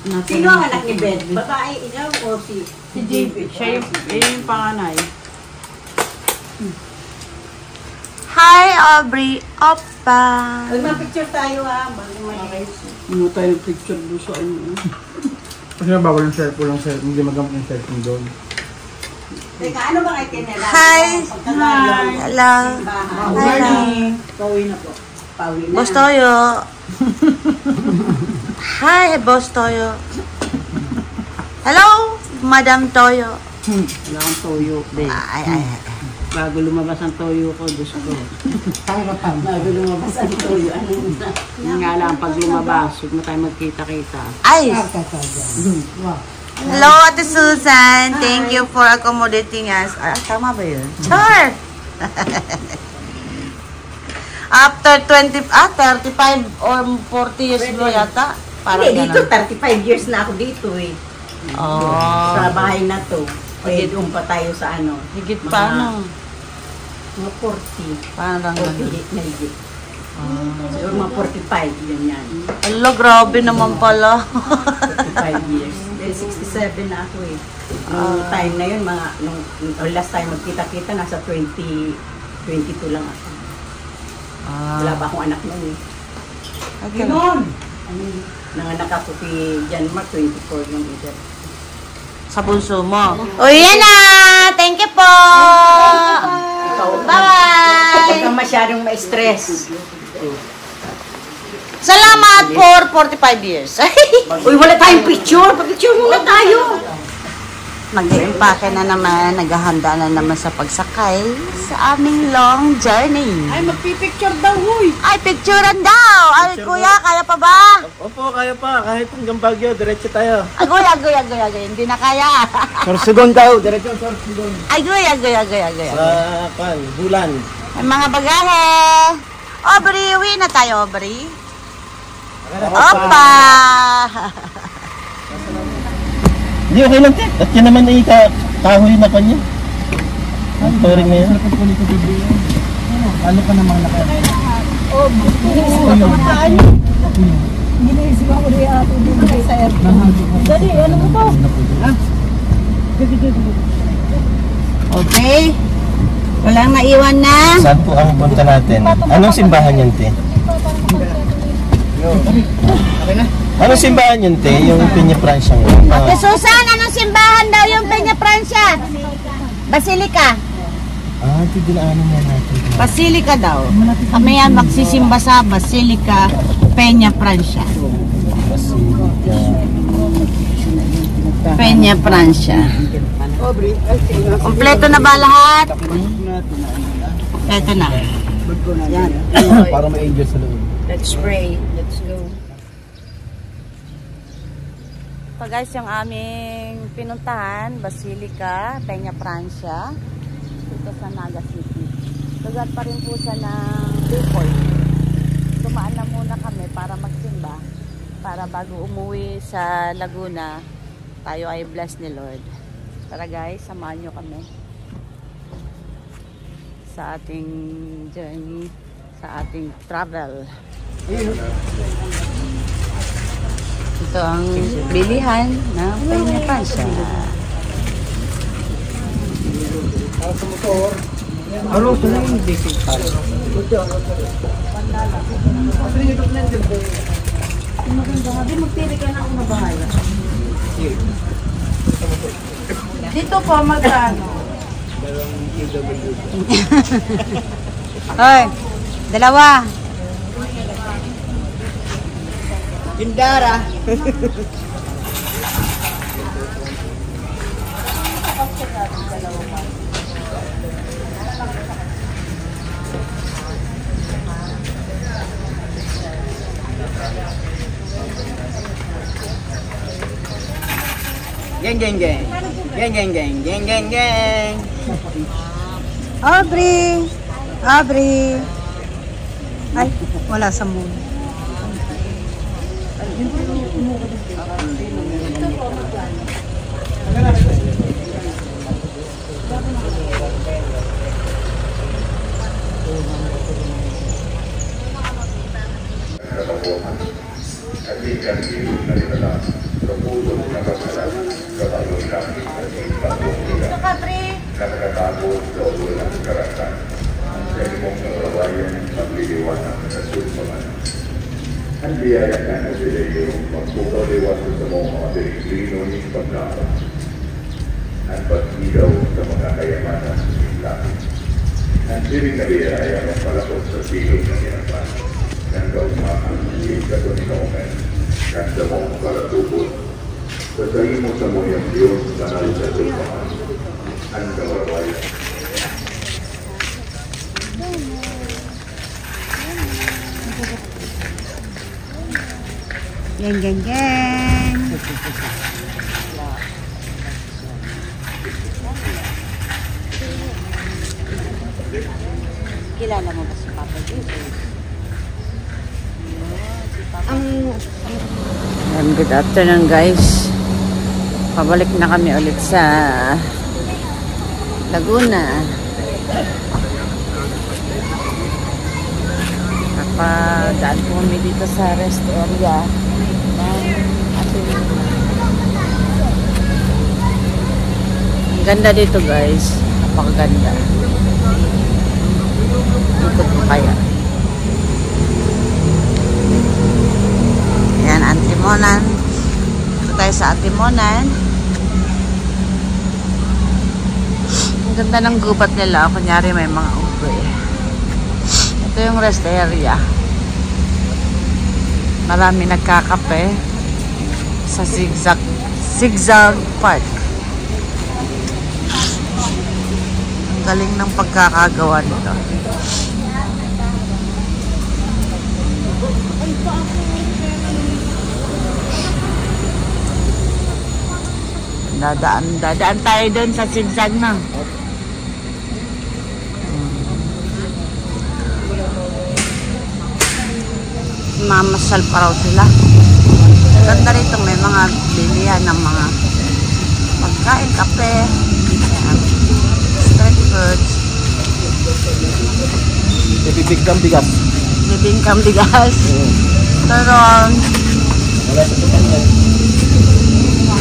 Sino ang anak ni Beth? Babae, ikaw o si JB? Siya yung panganay. Hi, Aubrey. Opa. Mag-picture tayo ha. Ano tayo ng picture doon sa ano? Kasi nga bawal yung cellphone lang, hindi magamit yung cellphone doon. Teka, ano bang itinerary? Hi. Hello. Hello. Pauwi na po. Pauwi na. Boss Toyo. Hi, Boss Toyo. Hello, Madam Toyo. Wala akong toyo, babe. Ay. Bago lumabas ang toyo ko, Diyos ko. Bago lumabas ang toyo. Ano na? Yung nga lang, pag lumabas, huwag na tayo magkita-kita. Ay. Hello, Ate Susan. Thank you for accommodating us. Tama ba yun? Char! After 35 or 40 years mo yata. Parang Hindi, dito 35 years na ako dito eh. Oh. Sa bahay na to. Pwede pa tayo sa ano. Higit pa, no? Mga 40. Parang 40 na higit. Siguro mga 45, ganyan. Hello, grabe naman pala. 45 years. Then 67 na ako eh. Nung time na yun, nung last time magkita-kita, nasa 22 lang ako. Wala pa akong anak noon eh. Ganon! Nanganak ako kay Jan Mark, 24 yung edad. Sa bunso mo. O, yan na! Thank you po! Bye-bye! Huwag kang masyadong ma-stress. Salamat for 45 years. Uy, wala tayong picture. Pa-picture muna tayo. Nag-iimpake na naman, naghahanda na naman sa pagsakay sa aming long journey. Ay, magpipicture daw, huy! Ay, picturean daw! Ay, kuya, kaya pa ba? Opo, kaya pa. Kahit hanggang Baguio, diretso tayo. Agoy. Hindi na kaya. Sorsogon daw, diretso ang Sorsogon. Agoy. Sa Bulan. May mga bagahe. Aubrey, uwi na tayo, Aubrey. Opa! Hindi, okay lang, te. At yan naman ay kahoy na kanya. Ano pa rin ngayon? Ano pa namang nakaya? Ginisip ako rin ako dito sa airport. Dali, ano mo to? Okay. Walang naiwan na. Saan po ang punta natin? Anong simbahan yan, te? Anong simbahan yun, te? Yung Peña Francia yun? Ate Susan, anong simbahan daw yung Peña Francia? Basilica. Ito dinaanan na natin. Basilica daw. Kami yan magsisimba sa Basilica Peña Francia. Peña Francia. Kompleto na ba lahat? Ito na. Yan. Para may angel sa loob. Let's pray. Let's go. Ito guys, yung aming pinuntahan, Basilica, Peña Francia, dito sa Naga City. Lugar pa rin po siya ng Bicol. Tumaan na muna kami para magsimba, para bago umuwi sa Laguna, tayo ay blessed ni Lord. Tara guys, samahan nyo kami sa ating journey, sa ating travel. Ito ang bilihan ng Peña Francia. Ano ito na yung basic pala? Dito po, magkano? Hoy, dalawa. Tindara. Geng, geng, geng. Geng, geng, geng. Geng, geng, geng. Aubrey. Aubrey. Ay, wala sa moon. At least, pagkatapos sa walang karatan. Ang senimong nagawayan magliliwanag sa sulpaman. Ang biyayakan mo sila yung magpupaliwasan sa mga disiplino ng pagkakas. Ang pag-ilaw sa mga kayamanan ng langit. Ang siring na biyaya ang palakot sa silog ng hinapan. Nang gaumahan ng katuninaungan. Nang damong kalatubot. Sasayin mo sa muyang Diyos kanal sa sulpaman. Ang kawawayan. Geng, geng, geng. Kilala mo ba si Papa Jesus? Good afternoon guys. Pabalik na kami ulit sa Laguna. Napadaan po kami dito sa rest area ng Ateneo. Ang ganda dito guys. Napakaganda. Ikot mo kaya. Ayan, Antimonan. Dito tayo sa Antimonan. Ang ganda ng gubat nila. Kunyari may mga ube. Ito yung rest area. Marami nagkakape sa Zigzag Park. Ang galing ng pagkakagawa nito. Dadaan tayo doon sa Zigzag na. Mamasyal pa raw sila. Ganda rito, may mga bilihan ng mga pagkain, kape, street foods. Bibigkang bigas. Bibingkang bigas. Turon. Wala sa tupan.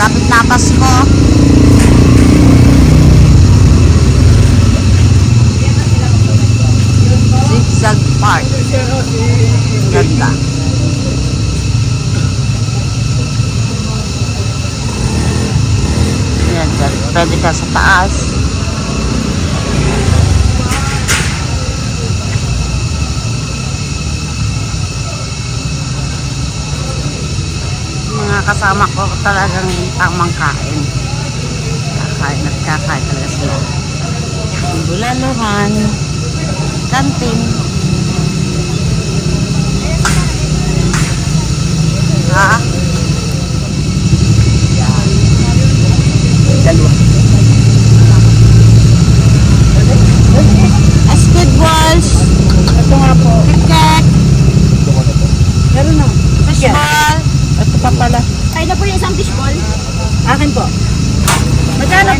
Lapit na Pasko. Zigzag Park. Ganda. Ayan, pwede ka sa taas. Mga kasama ko talagang tamang kain. Kakain at kakain talaga sila. Bulaluhan. Kantin. Ha? Dalawa. Squid balls. Ito nga po. KitKat. Meron na. Fishball. Ito pa pala. Ay na po yung isang fishball. Akin po. Magkano?